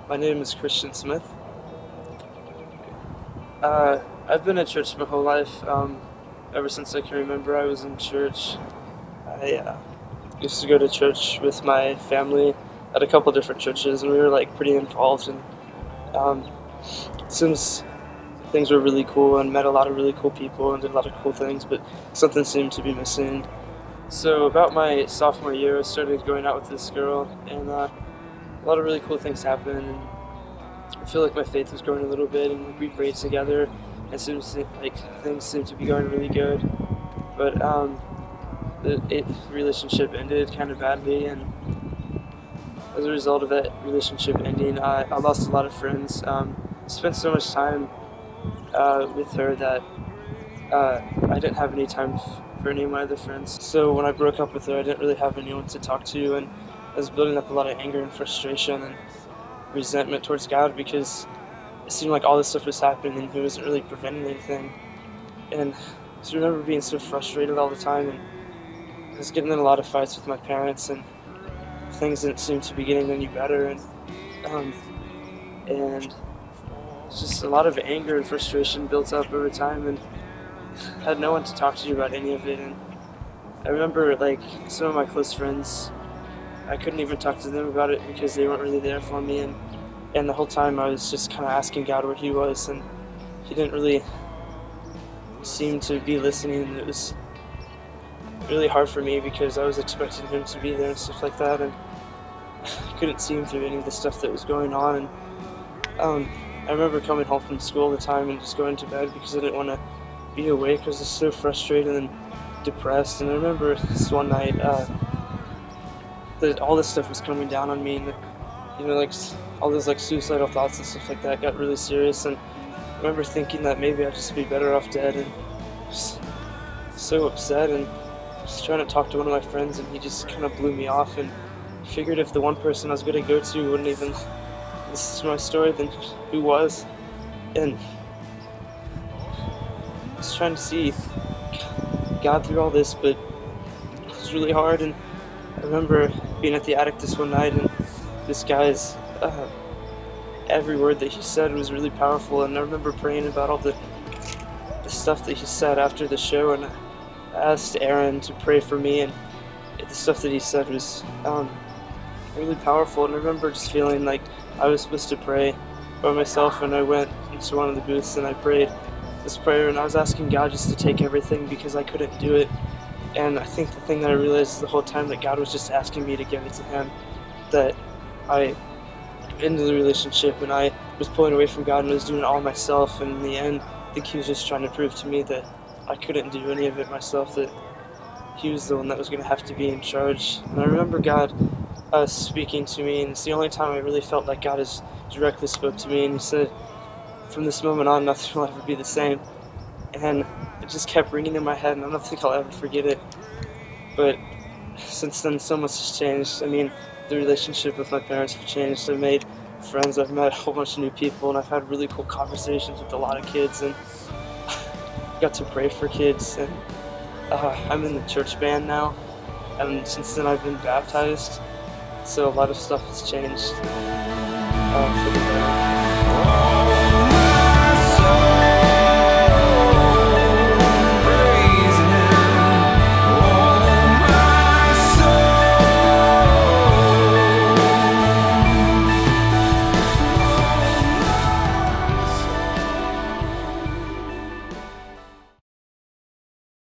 My name is Christian Smith. I've been at church my whole life. Ever since I can remember, I was in church. I used to go to church with my family at a couple different churches, and we were like pretty involved. And um, since things were really cool and met a lot of really cool people and did a lot of cool things, but something seemed to be missing. So about my sophomore year, I started going out with this girl, and a lot of really cool things happened. And I feel like my faith was growing a little bit, and we prayed together, and it seems like things seemed to be going really good. But the relationship ended kind of badly, and as a result of that relationship ending, I lost a lot of friends. Spent so much time with her that I didn't have any time for any of my other friends. So when I broke up with her, I didn't really have anyone to talk to, and I was building up a lot of anger and frustration and resentment towards God because it seemed like all this stuff was happening and He wasn't really preventing anything. And I just remember being so frustrated all the time, and I was getting in a lot of fights with my parents, and things didn't seem to be getting any better. And just a lot of anger and frustration built up over time, and I had no one to talk to about any of it. And I remember like some of my close friends, I couldn't even talk to them about it because they weren't really there for me, and the whole time I was just kind of asking God where He was, and He didn't really seem to be listening. And it was really hard for me because I was expecting Him to be there and stuff like that, and I couldn't see Him through any of the stuff that was going on. And I remember coming home from school all the time and just going to bed because I didn't want to be awake. I was just so frustrated and depressed. And I remember this one night that all this stuff was coming down on me, and like all those like suicidal thoughts and stuff like that got really serious. And I remember thinking that maybe I'd just be better off dead, and just so upset, and just trying to talk to one of my friends, and he just kind of blew me off, and figured if the one person I was going to go to wouldn't even listen to my story, then who was? And I was trying to see God through all this, but it was really hard. And I remember being at the attic this one night, and this guy's every word that he said was really powerful, and I remember praying about all the stuff that he said after the show, and I asked Aaron to pray for me, and the stuff that he said was really powerful. And I remember just feeling like I was supposed to pray by myself, and I went into one of the booths and I prayed this prayer, and I was asking God just to take everything because I couldn't do it. And I think the thing that I realized the whole time, that God was just asking me to give it to Him, that I ended the relationship and I was pulling away from God and was doing it all myself, and in the end I think He was just trying to prove to me that I couldn't do any of it myself, that He was the one that was going to have to be in charge. And I remember God speaking to me, and it's the only time I really felt like God has directly spoke to me, and He said, from this moment on, nothing will ever be the same. And it just kept ringing in my head, and I don't think I'll ever forget it. But since then, so much has changed. I mean, the relationship with my parents have changed. I've made friends, I've met a whole bunch of new people, and I've had really cool conversations with a lot of kids, and I've got to pray for kids, and I'm in the church band now, and since then I've been baptized, so a lot of stuff has changed for the better.